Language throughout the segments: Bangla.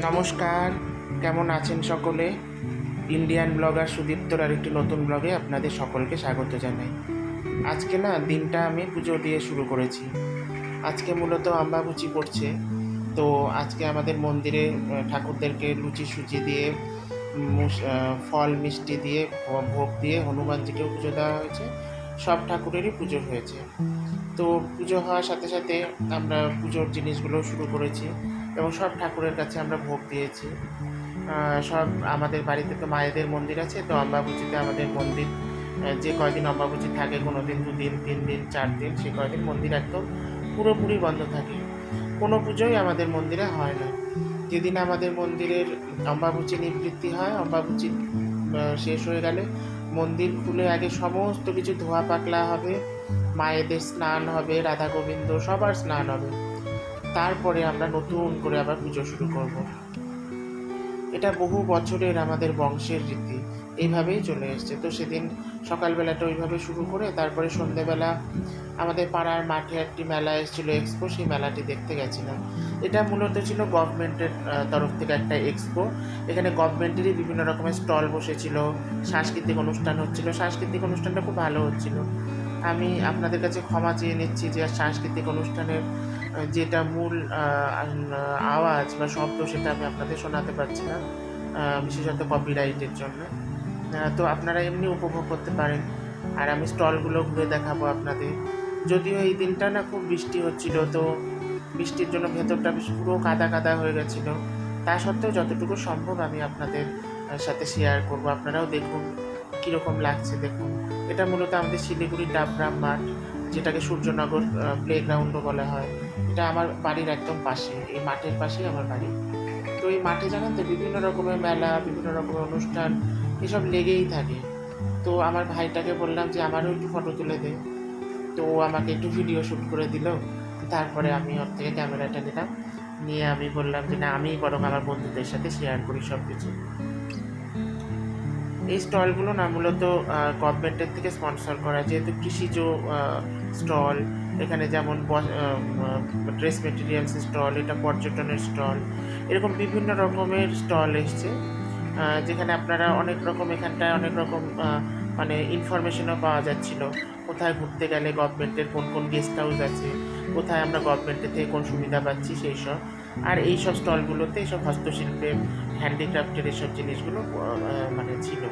নমস্কার, কেমন আছেন সকলে? ইন্ডিয়ান ব্লগার সুদীপ্তর আরেকটি নতুন ব্লগে আপনাদের সকলকে স্বাগত জানাই। আজকে দিনটা আমি পুজো দিয়ে শুরু করেছি। আজকে মূলত অম্বাবুচি পড়ছে, তো আজকে আমাদের মন্দিরে ঠাকুরদেরকে লুচি সুজি দিয়ে ফল মিষ্টি দিয়ে ভোগ দিয়ে হনুমানজিকেও পুজো দেওয়া হয়েছে। সব ঠাকুরেরই পুজো হয়েছে। তো পুজো হওয়ার সাথে সাথে আমরা পুজোর জিনিসগুলো শুরু করেছি এবং সব ঠাকুরের কাছে আমরা ভোগ দিয়েছি। সব আমাদের বাড়িতে তো মায়েদের মন্দির আছে, তো অম্বাবুচিতে আমাদের মন্দির যে কয়দিন অম্বাবুচি থাকে, কোনো দিন 2 দিন 3 দিন 4 দিন, সে কয়দিন মন্দির একদম পুরোপুরি বন্ধ থাকে। কোনো পুজোই আমাদের মন্দিরে হয় না। যেদিন আমাদের মন্দিরের অম্বাবুচি নিবৃত্তি হয়, অম্বাবুচি শেষ হয়ে গেলে মন্দির খুলে আগে সমস্ত কিছু ধোয়া পাকলা হবে, মায়েদের স্নান হবে, রাধা গোবিন্দ সবার স্নান হবে, তারপরে আমরা নতুন করে আবার পুজো শুরু করব। এটা বহু বছরের আমাদের বংশের রীতি, এইভাবেই চলে এসছে। তো সেদিন সকালবেলাটা ওইভাবে শুরু করে তারপরে সন্ধেবেলা আমাদের পাড়ার মাঠে একটি মেলা এসেছিলো, এক্সপো, সেই মেলাটি দেখতে গেছিলাম। এটা মূলত ছিল গভর্নমেন্টের তরফ থেকে একটা এক্সপো। এখানে গভর্নমেন্টেরই বিভিন্ন রকমের স্টল বসেছিল, সাংস্কৃতিক অনুষ্ঠান হচ্ছিল। সাংস্কৃতিক অনুষ্ঠানটা খুব ভালো হচ্ছিল। আমি আপনাদের কাছে ক্ষমা চেয়ে নিচ্ছি যে সাংস্কৃতিক অনুষ্ঠানের যেটা মূল আওয়াজ বা শব্দ সেটা আমি আপনাদের শোনাতে পারছি না, বিশেষত কপিরাইটের জন্য। তো আপনারা এমনি উপভোগ করতে পারেন, আর আমি স্টলগুলো ঘুরে দেখাবো আপনাদের। যদিও এই দিনটা খুব বৃষ্টি হচ্ছিল, তো বৃষ্টির জন্য ভেতরটা পুরো কাদা কাদা হয়ে গেছিলো। তা সত্ত্বেও যতটুকু সম্ভব আমি আপনাদের সাথে শেয়ার করব। আপনারাও দেখুন কীরকম লাগছে। দেখুন, এটা মূলত আমাদের শিলিগুড়ির ডাবগ্রাম মাঠ, যেটাকে সূর্যনগর প্লেগ্রাউন্ডও বলা হয়। এটা আমার বাড়ির একদম পাশে, এই মাঠের পাশেই আমার বাড়ি। তো এই মাঠে জানেন তো বিভিন্ন রকমের মেলা, বিভিন্ন রকমের অনুষ্ঠান এসব লেগেই থাকে। তো আমার ভাইটাকে বললাম যে আমারও একটু ফটো তুলে দে, তো ও আমাকে একটু ভিডিও শ্যুট করে দিল। তারপরে আমি ওর থেকে ক্যামেরাটা নিলাম, নিয়ে আমি বললাম যে না, আমিই বরং আমার বন্ধুদের সাথে শেয়ার করি সব কিছু। এই স্টলগুলো মূলত গভর্নমেন্টের থেকে স্পন্সর করা, যেহেতু কৃষিজ স্টল। এখানে যেমন ড্রেস মেটেরিয়ালস স্টল, এটা পর্যটনের স্টল, এরকম বিভিন্ন রকমের স্টল এসছে, যেখানে আপনারা অনেক রকম, এখানটায় অনেক রকম মানে ইনফরমেশনও পাওয়া যাচ্ছিল। কোথায় ঘুরতে গেলে গভর্নমেন্টের কোন কোন গেস্ট হাউস আছে, কোথায় আমরা গভর্নমেন্টের থেকে কোন সুবিধা পাচ্ছি, সেই সব। আর এই সব স্টলগুলোতে এইসব হস্তশিল্পের, হ্যান্ডিক্রাফটের এসব জিনিসগুলো মানে ছিল।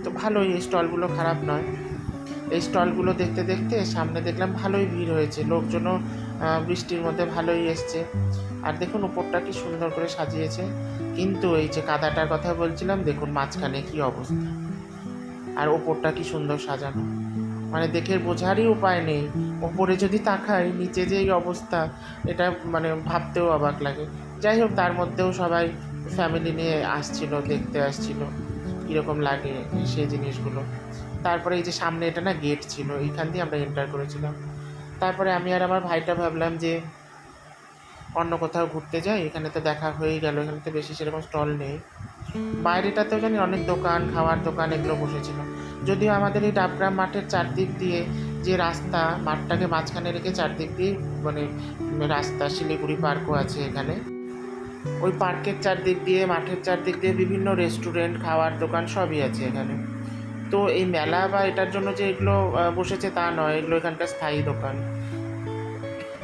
তো ভালোই, এই স্টলগুলো খারাপ নয়। এই স্টলগুলো দেখতে দেখতে সামনে দেখলাম ভালোই ভিড় হয়েছে, লোকজনও বৃষ্টির মধ্যে ভালোই এসছে। আর দেখুন উপরটা কি সুন্দর করে সাজিয়েছে, কিন্তু এই যে কাদাটার কথা বলছিলাম, দেখুন মাঝখানে কি অবস্থা, আর ওপরটা কি সুন্দর সাজানো, মানে দেখে বোঝারই উপায় নেই। ওপরে যদি তাকাই, নিচে যে এই অবস্থা, এটা মানে ভাবতেও অবাক লাগে। যাই হোক, তার মধ্যেও সবাই ফ্যামিলি নিয়ে আসছিল, দেখতে আসছিল কীরকম লাগে সেই জিনিসগুলো। তারপরে এই যে সামনে এটা গেট ছিল, এইখান দিয়ে আমরা এন্টার করেছিলাম। তারপরে আমি আর আমার ভাইটা ভাবলাম যে অন্য কোথাও ঘুরতে যাই, এখানে তো দেখা হয়েই গেল, এখানে তো বেশি সেরকম স্টল নেই। বাইরেটাতেও জানি অনেক দোকান, খাওয়ার দোকান এগুলো বসেছিল। যদিও আমাদের এই ডাবগ্রাম মাঠের চারদিক দিয়ে যে রাস্তা, মাঠটাকে মাঝখানে রেখে চারদিক দিয়ে মানে রাস্তা, শিলিগুড়ি পার্কও আছে এখানে। ওই পার্কের চারদিক দিয়ে, মাঠের চারদিক দিয়ে বিভিন্ন রেস্টুরেন্ট, খাওয়ার দোকান সবই আছে এখানে। তো এই মেলা বা এটার জন্য যে এগুলো বসেছে তা নয়, এগুলো এখানকার স্থায়ী দোকান।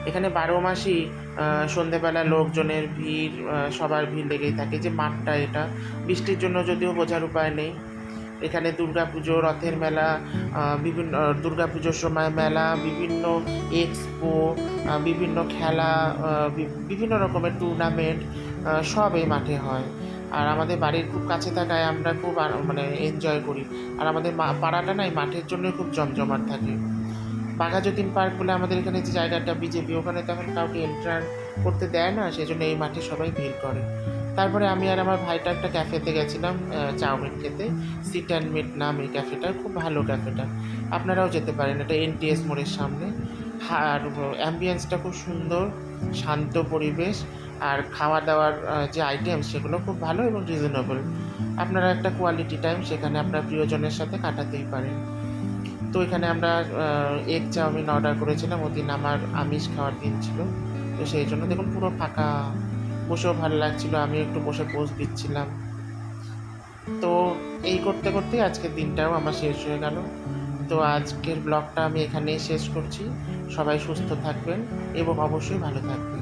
এখানে 12 মাসই সন্ধেবেলা লোকজনের ভিড়, সবার ভিড় লেগেই থাকে। যে মাঠটা, এটা বৃষ্টির জন্য যদিও বোঝার উপায় নেই। এখানে দুর্গাপুজো, রথের মেলা, বিভিন্ন দুর্গাপুজোর সময় মেলা, বিভিন্ন এক্সপো, বিভিন্ন খেলা, বিভিন্ন রকমের টুর্নামেন্ট সব এই মাঠে হয়। আর আমাদের বাড়ির খুব কাছে থাকায় আমরা খুব মানে এনজয় করি। আর আমাদের পাড়াটা এই মাঠের জন্যই খুব জমজমাট থাকে। বাঘাযতীন পার্ক বলে আমাদের এখানে যে জায়গাটা, বিজেপি, ওখানে তখন কাউকে এন্টার করতে দেয় না, সেই জন্য এই মাঠে সবাই ভিড় করে। তারপরে আমি আর আমার ভাইটা একটা ক্যাফেতে গেছিলাম চাউমিন খেতে। সিট অ্যান্ড মিট নাম এই ক্যাফেটা, খুব ভালো ক্যাফেটা, আপনারাও যেতে পারেন। এটা NTS মোড়ের সামনে। আর অ্যাম্বিয়েন্সটা খুব সুন্দর, শান্ত পরিবেশ, আর খাওয়া দাওয়ার যে আইটেম সেগুলো খুব ভালো এবং রিজনেবল। আপনারা একটা কোয়ালিটি টাইম সেখানে আপনার প্রিয়জনের সাথে কাটাতেই পারেন। তো এখানে আমরা এগ চাউমিন অর্ডার করেছিলাম, ওদিন আমার আমিষ খাওয়ার দিন ছিল, তো সেই জন্য দেখুন পুরো ফাঁকা, বসেও ভালো লাগছিলো, আমি একটু বসে পোজ দিচ্ছিলাম। তো এই করতে করতেই আজকের দিনটাও আমার শেষ হয়ে গেল। তো আজকের ব্লগটা আমি এখানেই শেষ করছি। সবাই সুস্থ থাকবেন এবং অবশ্যই ভালো থাকবেন।